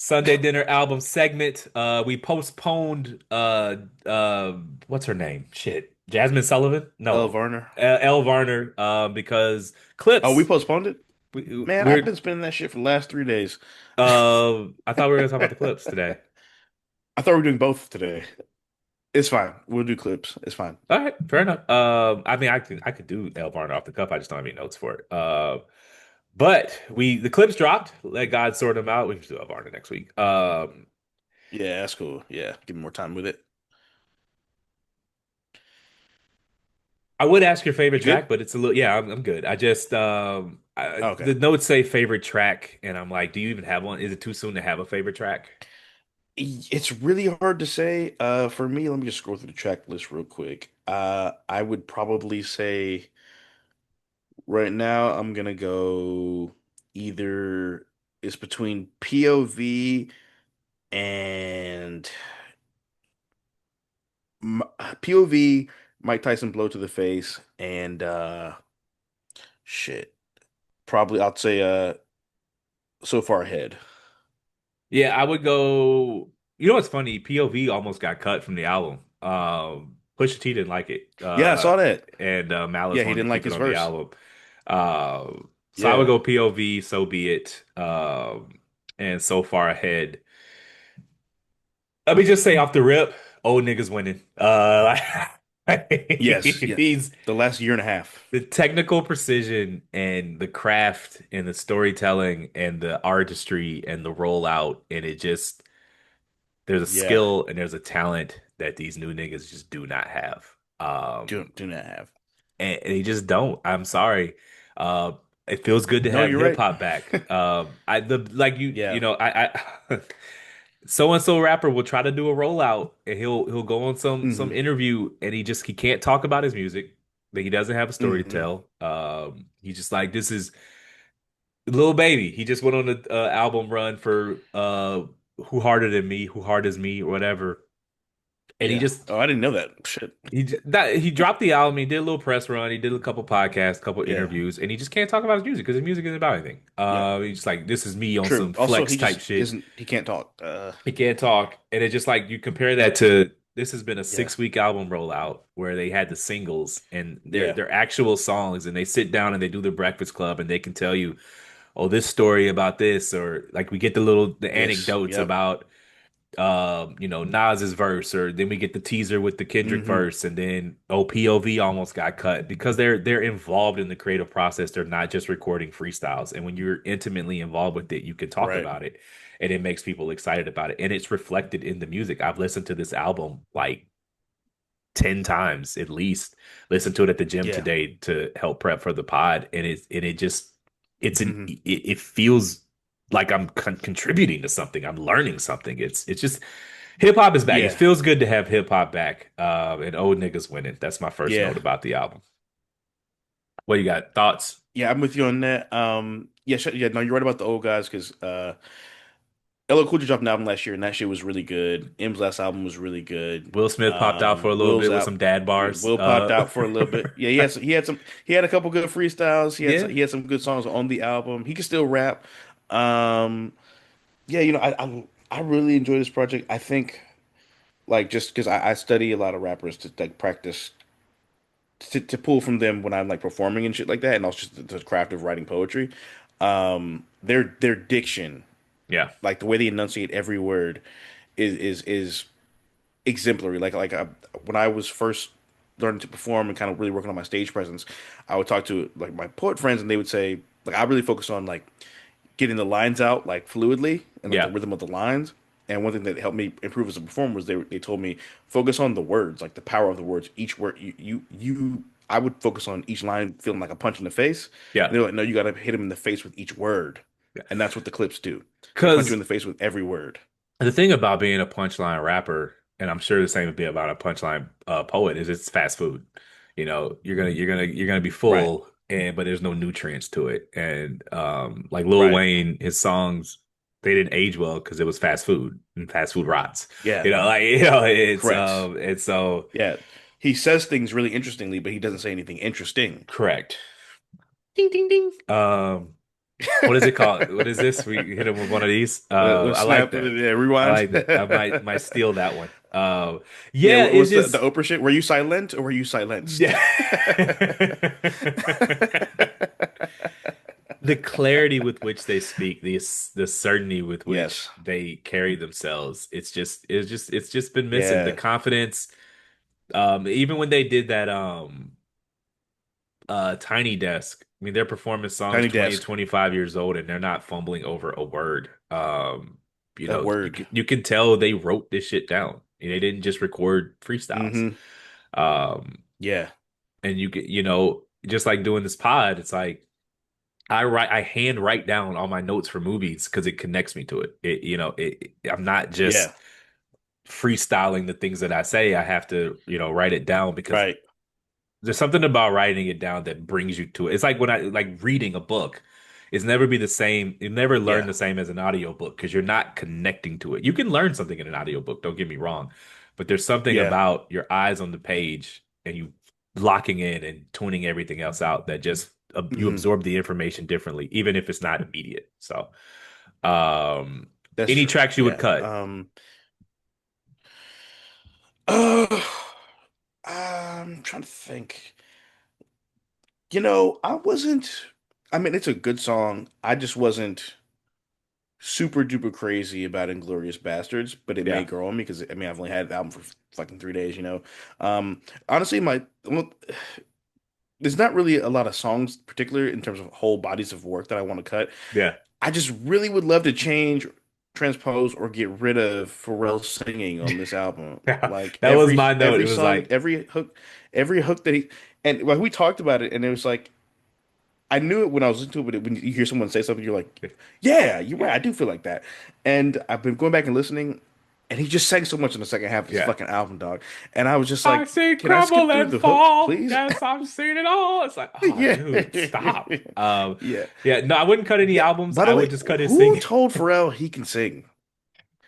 Sunday Dinner album segment. We postponed what's her name? Shit. Jasmine Sullivan? El No. Varner. Elle Varner because Oh, we Clipse. postponed it? Man, I've been We're spending that shit for the last 3 days. I thought we were gonna talk about the Clips today. I thought we were doing both today. It's fine. We'll do clips. It's fine. All right, fair enough. I mean, I could do Elle Varner off the cuff. I just don't have any notes for it. But the clips dropped. Let God sort them out. We can do Elle Varner next week. Yeah, that's cool. Yeah, give me more time with it. I would ask your favorite You good? track, but it's a little, yeah, I'm good. I just, Oh, okay. the notes say favorite track, and I'm like, do you even have one? Is it too soon to have a favorite track? It's really hard to say. For me, let me just scroll through the track list real quick. I would probably say right now I'm gonna go either it's between POV and M- POV, Mike Tyson blow to the face, and shit. Probably I'd say so far ahead. Yeah, I would go. You know what's funny? POV almost got cut from the album. Pusha T didn't like it, Yeah, I saw that. and Yeah, Malice he wanted to didn't like keep it his on the verse. album. Uh, so I would Yeah. go POV. So be it. And so far ahead. Let me just say off the rip, old niggas winning. Yes, yeah. These The last year and a half. the technical precision and the craft and the storytelling and the artistry and the rollout and it just there's a Yeah. skill and there's a talent that these new niggas just do not have. Do not have. And they just don't. I'm sorry. Uh, it feels good to No, have you're hip right. hop back. I the like you Yeah. know I so and so rapper will try to do a rollout and he'll go on some Hmm. interview and he can't talk about his music. That he doesn't have a story to Hmm. tell. He's just like this is Lil Baby. He just went on the album run for Who Harder Than Me, Who Hard As Me, or whatever. And Yeah. Oh, I didn't know that. Shit. he dropped the album. He did a little press run. He did a couple podcasts, couple Yeah. interviews, and he just can't talk about his music because his music isn't about anything. Yeah. He's just like this is me on True. some Also, flex he type just shit. isn't, he can't talk. He can't talk, and it's just like you compare that to this has been a Yeah. 6 week album rollout where they had the singles and Yeah. they're actual songs, and they sit down and they do the Breakfast Club, and they can tell you, oh, this story about this, or like we get the This. anecdotes Yep. about Nas's verse, or then we get the teaser with the Kendrick Hmm. verse, and then POV almost got cut because they're involved in the creative process. They're not just recording freestyles. And when you're intimately involved with it, you can talk Right. about it, and it makes people excited about it, and it's reflected in the music. I've listened to this album like 10 times at least. Listened to it at the gym Yeah. today to help prep for the pod, and it just Hmm. it feels like I'm contributing to something. I'm learning something. It's just hip hop is back. It Yeah. feels good to have hip hop back. And old niggas winning. That's my first Yeah. note about the album. What you got? Thoughts? Yeah, I'm with you on that. Yeah, yeah, no, you're right about the old guys because LL Cool J dropped an album last year and that shit was really good. M's last album was really good. Will Smith popped out for a little Will's bit with out. some dad Yeah, bars. Will popped out for a little bit. Yeah, he had a couple good freestyles. Yeah. He had some good songs on the album. He can still rap. Um, yeah, I really enjoy this project. I think like just because I study a lot of rappers to like practice to pull from them when I'm like performing and shit like that, and also just the craft of writing poetry. Their diction, Yeah. like the way they enunciate every word, is exemplary. When I was first learning to perform and kind of really working on my stage presence, I would talk to like my poet friends, and they would say like I really focus on like getting the lines out like fluidly and like the Yeah. rhythm of the lines. And one thing that helped me improve as a performer was they told me focus on the words, like the power of the words. Each word you I would focus on each line feeling like a punch in the face. And Yeah. they're like, no, you got to hit him in the face with each word. And that's what the clips do. They punch you in Because the face with every word. the thing about being a punchline rapper, and I'm sure the same would be about a punchline poet, is it's fast food. You're gonna be Right. full, and but there's no nutrients to it. And like Lil Right. Wayne, his songs they didn't age well because it was fast food and fast food rots. Yeah. It's Correct. it's so Yeah. He says things really interestingly, but he doesn't say anything interesting. correct. Ding ding ding. What is it called? What is this? We hit him with one of these. Let's I like snap, that. yeah, I rewind. like that. I might steal that one. Yeah, Yeah, what it's was the just Oprah shit? Were you silent or were you silenced? yeah. The clarity with which they speak, the certainty with which Yes. they carry themselves, it's just been missing. The Yeah. confidence, even when they did that Tiny Desk. I mean, they're performing songs Tiny 20, desk. 25 years old and they're not fumbling over a word. A You word. can tell they wrote this shit down. They didn't just record freestyles. Hmm. Um, Yeah. and just like doing this pod, it's like I hand write down all my notes for movies because it connects me to it. I'm not just Yeah. freestyling the things that I say. I have to, write it down because Right. there's something about writing it down that brings you to it. It's like when I like reading a book. It's never be the same. You never learn Yeah. the same as an audiobook because you're not connecting to it. You can learn something in an audiobook, don't get me wrong, but there's something Yeah. about your eyes on the page and you locking in and tuning everything else out that just you Hmm. absorb the information differently, even if it's not immediate. So, um, That's any true. tracks you would Yeah. cut? Uh, I'm trying to think. I wasn't. I mean, it's a good song. I just wasn't super duper crazy about Inglorious Bastards, but it may Yeah, grow on me because I mean I've only had the album for fucking 3 days. Honestly, there's not really a lot of songs, particularly in terms of whole bodies of work that I want to cut. yeah, I just really would love to change, transpose, or get rid of Pharrell singing on this album. yeah. Like That was my note. It every was song, like, every hook that he and like we talked about it, and it was like I knew it when I was listening to it, but when you hear someone say something, you're like, yeah, you're right. I do feel like that. And I've been going back and listening, and he just sang so much in the second half of this yeah. fucking album, dog. And I was just I like, see can I skip crumble through and the hooks, fall. please? Yes, I've seen it all. It's like, oh, Yeah. dude, stop. Yeah. Yeah, no, I wouldn't cut any Yeah. albums. By the I would way, just cut his who singing. told Pharrell he can sing?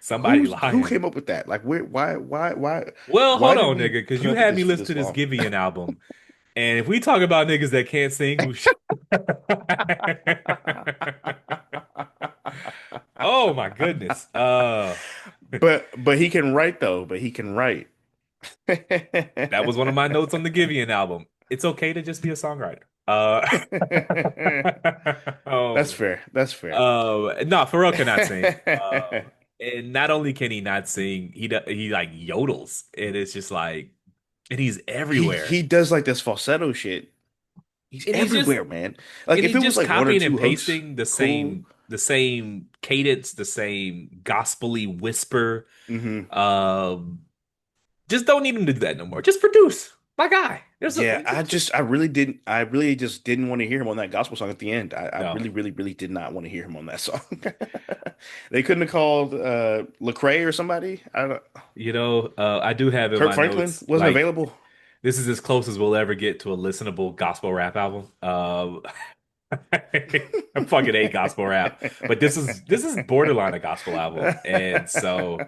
Somebody Who lying. came up with that? Like, Well, why hold did on, we nigga, because put you up with had this me for listen to this this long? Giveon album, and if we talk about niggas that can't sing, who oh my goodness. But he can write though. But he can write. That was one of my notes on the Giveon album. It's okay to just be a songwriter. That's Um, fair. That's fair. no, Pharrell cannot sing. And not only can he not sing, he like yodels, and it's just like, and he's He everywhere, does like this falsetto shit. He's and everywhere, man. Like and if he's it was just like one or copying and two hooks, pasting cool. the same cadence, the same gospely whisper. Hmm. Um, just don't need him to do that no more. Just produce, my guy. Yeah, Just I really just didn't want to hear him on that gospel song at the end. I no. really, really, really did not want to hear him on that song. They couldn't have called Lecrae or somebody. I don't know. I do have in Kirk my Franklin notes wasn't like available. this is as close as we'll ever get to a listenable gospel rap album. I fucking hate gospel rap, but this is borderline a gospel album, and so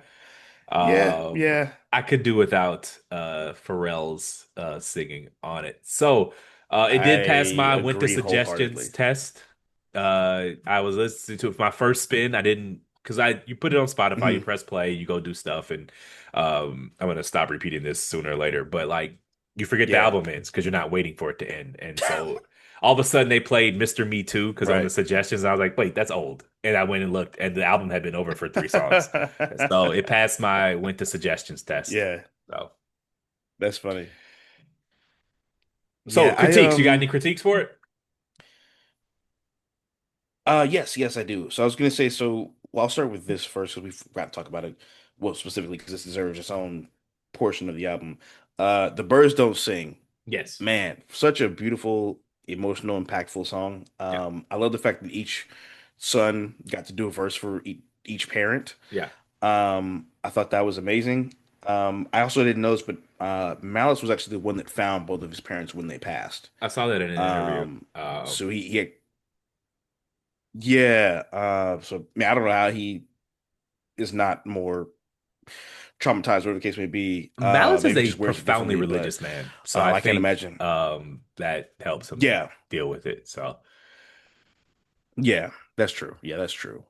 Yeah, um, yeah. I could do without Pharrell's singing on it. So it did pass I my winter agree suggestions wholeheartedly. test. I was listening to it for my first spin. I didn't because I you put it on Spotify, you Mhm. press play, you go do stuff, and I'm gonna stop repeating this sooner or later. But like you forget the Yeah, album ends because you're not waiting for it to end, and so all of a sudden they played Mr. Me Too because on the right. suggestions I was like, wait, that's old, and I went and looked, and the album had been over for 3 songs, so it passed my went to suggestions test. Yeah, So that's funny. so Yeah, critiques, you got any critiques for it? yes, yes, I do. So I was gonna say, well, I'll start with this first because we forgot to talk about it, well, specifically because this deserves its own portion of the album. The Birds Don't Sing. Yes. Man, such a beautiful, emotional, impactful song. Yeah. I love the fact that each son got to do a verse for each parent. Yeah. I thought that was amazing. I also didn't notice, but Malice was actually the one that found both of his parents when they passed. I saw that in an interview. So he had, yeah. So I mean, I don't know how he is not more traumatized, whatever the case may be. Malice is Maybe a just wears it profoundly differently, but religious man, so I I can't think imagine. that helps him Yeah, deal with it. So Yeah, that's true. Yeah, that's true.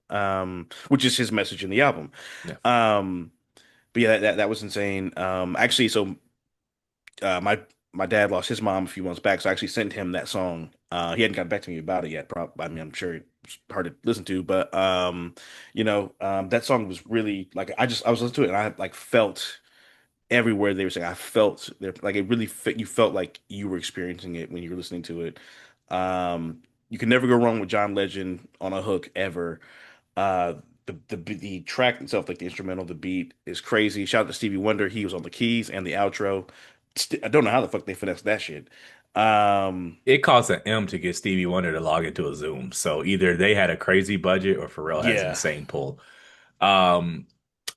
Which is his message in the album. Yeah. Um, but yeah, that was insane. Actually, so my dad lost his mom a few months back, so I actually sent him that song. He hadn't gotten back to me about it yet. Probably, I mean, I'm sure it's hard to listen to, but that song was really like I was listening to it and I like felt everywhere they were saying. I felt there like it really fit. You felt like you were experiencing it when you were listening to it. You can never go wrong with John Legend on a hook ever. Uh, the track itself, like the instrumental, the beat is crazy. Shout out to Stevie Wonder. He was on the keys and the outro. I don't know how the fuck they finessed that shit. Um, It costs an M to get Stevie Wonder to log into a Zoom. So either they had a crazy budget or Pharrell has yeah, insane pull. Um,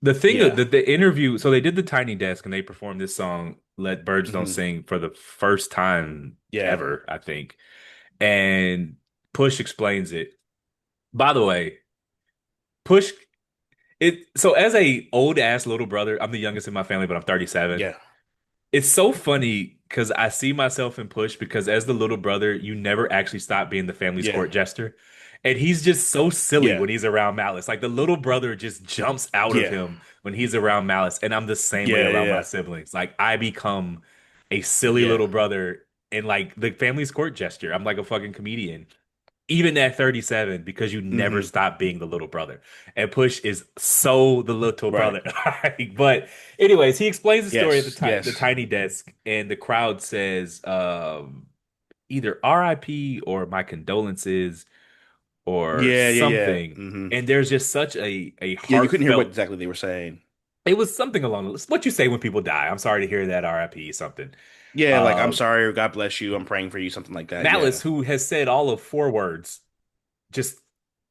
the thing yeah, that the interview, so they did the Tiny Desk and they performed this song, Let Birds Don't hmm Sing, for the first time yeah, ever, I think. And Push explains it. By the way, Push it so as a old ass little brother, I'm the youngest in my family, but I'm 37. yeah, It's so funny because I see myself in Push because as the little brother, you never actually stop being the family's yeah, court jester. And he's just so silly yeah, when he's around Malice. Like the little brother just jumps out of yeah, him when he's around Malice. And I'm the same way yeah, around my yeah, siblings. Like I become a silly yeah. little brother and like the family's court jester. I'm like a fucking comedian even at 37 because you never hmm stop being the little brother. And Push is so the little Right. brother. But anyways, he explains the story at Yes. the Yes. tiny desk and the crowd says either RIP or my condolences or Yeah. Yeah. Yeah. something. hmm And there's just such a Yeah. You couldn't hear what heartfelt exactly they were saying. it was something along the what you say when people die. I'm sorry to hear that RIP something. Yeah. Like, I'm Uh sorry or God bless you. I'm praying for you. Something like that. Yeah. Malice, who has said all of four words, just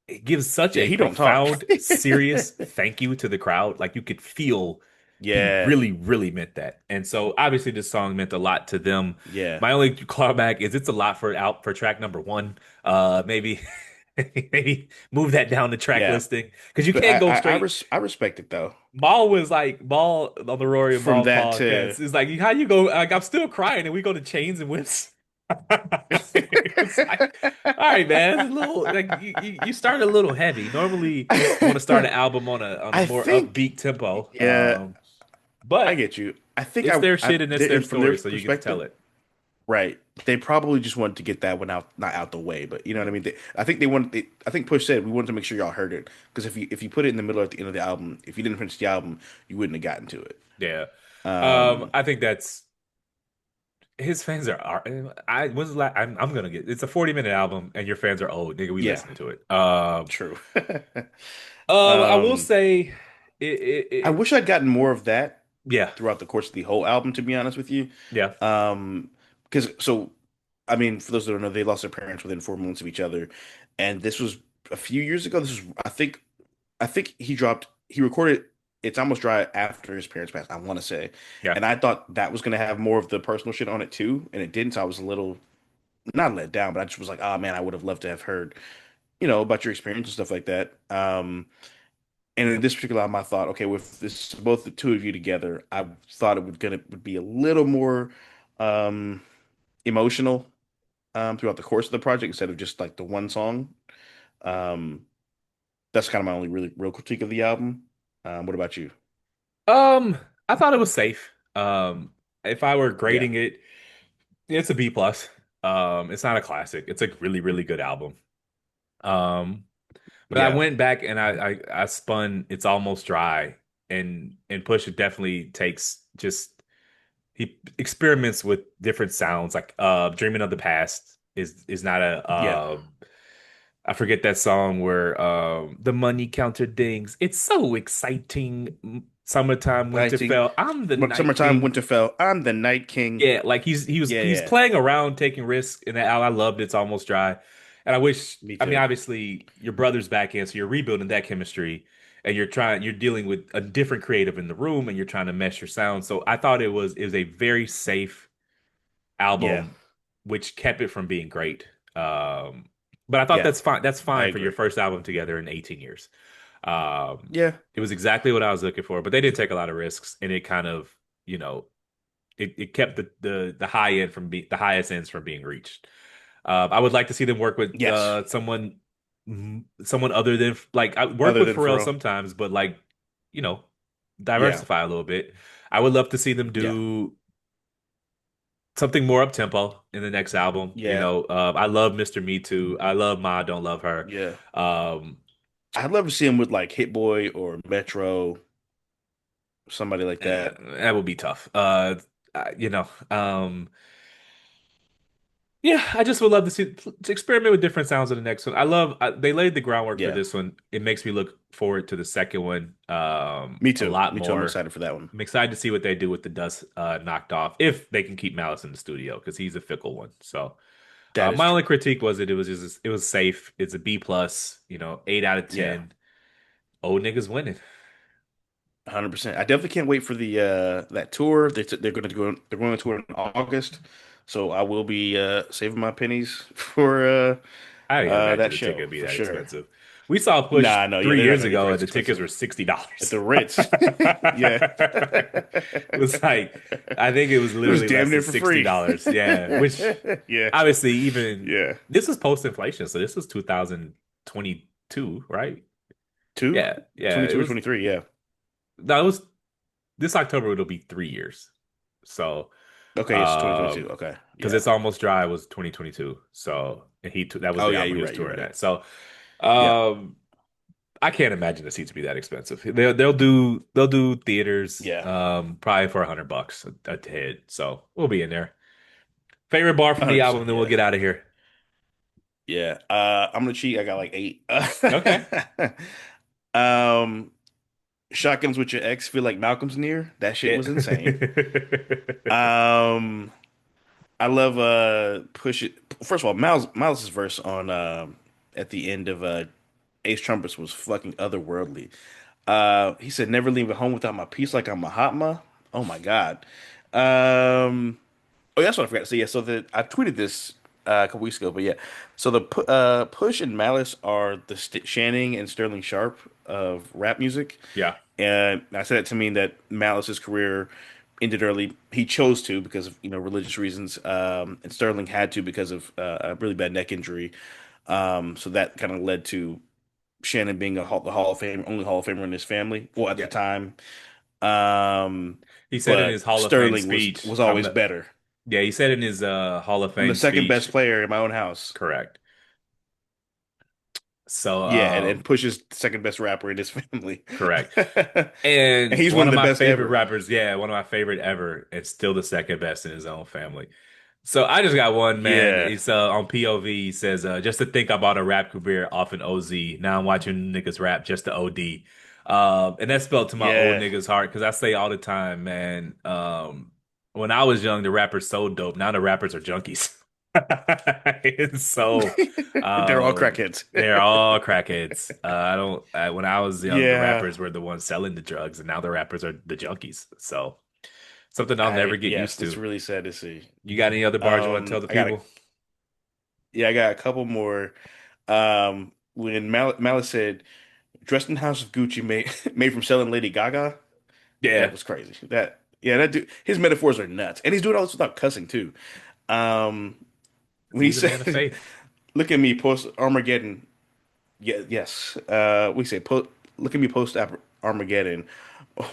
it gives such Yeah. a He don't talk. profound, serious thank you to the crowd. Like you could feel he Yeah. really, really meant that. And so obviously this song meant a lot to them. Yeah. My only clawback is it's a lot for out for track number one. Maybe maybe move that down the track Yeah. listing because you But can't go straight. I respect it though. Maul was like Maul on the Rory and From Maul that to podcast. It's like how you go like I'm still crying and we go to Chains and Whips. It's like, all right, man. It's a little like you start a little heavy. Normally, you want to start an album on a I more think upbeat tempo. yeah, I But get you. I think it's their I shit and it's their from their story, so you get to tell perspective, it. right? They probably just wanted to get that one out, not out the way, but you know what I mean. I think they wanted. I think Push said we wanted to make sure y'all heard it because if you put it in the middle or at the end of the album, if you didn't finish the album, you wouldn't have gotten to it. Yeah. Um, I think that's his fans are I was like I'm gonna get it's a 40-minute album and your fans are old, nigga. We yeah, listening to it. true. I will um, say I wish I'd gotten more of that yeah, throughout the course of the whole album, to be honest with you. yeah, Um, because so I mean, for those that don't know, they lost their parents within 4 months of each other, and this was a few years ago. This was, I think he recorded It's Almost Dry after his parents passed, I want to say. yeah. And I thought that was going to have more of the personal shit on it too, and it didn't. So I was a little, not let down, but I just was like, oh man, I would have loved to have heard, about your experience and stuff like that. And in this particular album, I thought, okay, with this, both the two of you together, I thought it would be a little more um, emotional throughout the course of the project instead of just like the one song. Um, that's kind of my only really real critique of the album. What about you? Um, I thought it was safe. If I were Yeah, grading it, it's a B plus. It's not a classic. It's a really, really good album. Um, but I yeah, went back and I spun It's Almost Dry and Push it definitely takes just he experiments with different sounds like Dreaming of the Past is not a yeah. I forget that song where the money counter dings. It's so exciting. Summertime, Lighting, Winterfell. I'm the Night Summertime, King. Winterfell. I'm the Night King. Yeah, like Yeah, he's yeah. playing around, taking risks, and I loved It's Almost Dry. And I wish, Me I mean, too. obviously your brother's back in, so you're rebuilding that chemistry, and you're dealing with a different creative in the room, and you're trying to mesh your sound. So I thought it was a very safe Yeah, album, which kept it from being great. Um, but I thought yeah. that's fine. That's I fine for your agree. first album together in 18 years. Yeah. It was exactly what I was looking for, but they didn't take a lot of risks, and it kind of, you know, it kept the high end from being the highest ends from being reached. I would like to see them work with Yes. someone someone other than like I work other with than Pharrell Pharrell. sometimes, but like, you know, Yeah, diversify a little bit. I would love to see them yeah, do something more up tempo in the next album. yeah, I love Mr. Me Too. I love Ma, Don't Love Her. yeah. Um, I'd love to see him with like Hit Boy or Metro, somebody like that. that would be tough. You know, yeah, I just would love to experiment with different sounds in the next one. They laid the groundwork for Yeah, this one. It makes me look forward to the second one me a too. lot Me too. I'm more. excited for that one. I'm excited to see what they do with the dust knocked off if they can keep Malice in the studio because he's a fickle one. So That is my only true. critique was it was safe. It's a B plus, 8 out of Yeah, 10. Old niggas winning. 100%. I definitely can't wait for the that tour. They're going to go. They're going to tour in August, so I will be saving my pennies for I didn't imagine that the ticket show would be for that sure. expensive. We saw Push Nah, no, yeah, three they're not years going to get ago and crazy the tickets expensive were at $60. the Ritz. Yeah, It was like I think it was it was literally damn less than near for free. $60. Yeah, which Yeah, obviously even yeah. this was post-inflation, so this was 2022, right? Two, Yeah, yeah. It 22 or was 23. Yeah. no, it was this October it'll be 3 years. So Okay, it's 2022. Okay, because yeah. it's almost dry was 2022. So and that was Oh the yeah, album he you're was right. You're touring right. at. So Yeah, um I can't imagine the seats to be that expensive. They'll do theaters yeah. probably for $100 a head. So we'll be in there. Favorite bar from the album, 100%. then we'll Yeah. get out of here. Yeah. I'm gonna cheat. I got like eight. Okay. Um, Shotguns with Your Ex feel like Malcolm's near. That shit Yeah. was insane. Um, I love Push It. First of all, Miles's verse on at the end of Ace Trumpets was fucking otherworldly. He said, "Never leaving home without my peace like I'm Mahatma." Oh my God. Um, oh, that's what I forgot to say. Yeah, so I tweeted this a couple weeks ago, but yeah, so the Push and Malice are the St Channing and Sterling Sharp of rap music, Yeah. and I said it to mean that Malice's career ended early. He chose to because of religious reasons, and Sterling had to because of a really bad neck injury. So that kind of led to Shannon being the Hall of Fame, only Hall of Famer in his family, well at the Yeah. time. Um, He said in his but Hall of Fame Sterling speech, was always better. he said in his Hall of I'm the Fame second speech, best player in my own house. correct. So, Yeah, and Push is the second best rapper in his family. correct. And And he's one one of of the my best favorite ever. rappers, yeah, one of my favorite ever, and still the second best in his own family. So I just got one, man. Yeah. It's on POV. He says, just to think about a rap career off an OZ. Now I'm watching niggas rap just to OD. And that's spelled to my old Yeah. niggas heart because I say all the time, man. When I was young, the rappers so dope. Now the rappers are junkies. And so They're all um, crackheads. they're all crackheads. I don't. When I was young, the Yeah. rappers were the ones selling the drugs, and now the rappers are the junkies. So something I'll never get Yes, used that's to. really sad to see. You got any other bars you want to tell the I got a people? yeah, I got a couple more. When Malice said, "Dressed in House of Gucci made made from selling Lady Gaga," that Yeah, was crazy. That dude, his metaphors are nuts, and he's doing all this without cussing too. Um, when he he's a man of said, faith. "Look at me post Armageddon," yeah, yes. We say, "Look at me post Armageddon,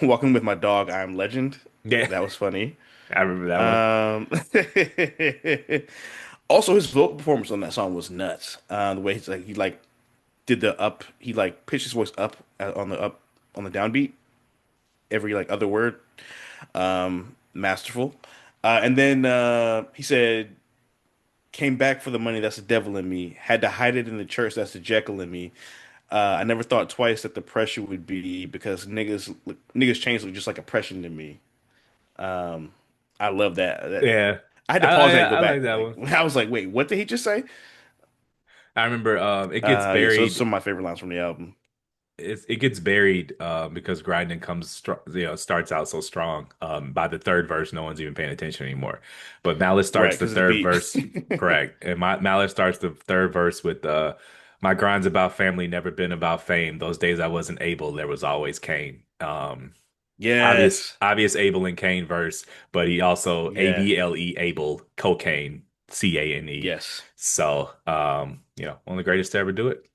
walking with my dog. I am legend." Yeah, That was funny. I remember that one. Um, also, his vocal performance on that song was nuts. The way he like did the up, he like pitched his voice up on the downbeat every like other word. Masterful. And then he said, "Came back for the money. That's the devil in me. Had to hide it in the church. That's the Jekyll in me. I never thought twice that the pressure would be because niggas change look just like oppression to me." Um, I love that. Yeah, I had to I pause that I, and go I like back. that Like one. I was like, wait, what did he just say? I remember it gets Yeah, so those are buried. some of my favorite lines from the album. It gets buried because grinding starts out so strong. By the third verse, no one's even paying attention anymore. But Malice Right, starts the because of the third beat. verse correct, and Malice starts the third verse with "My grind's about family, never been about fame. Those days I wasn't able, there was always Kane." Yes. Obvious Abel and Kane verse, but he also Yeah. ABLE Abel cocaine CANE. Yes. So one of the greatest to ever do it.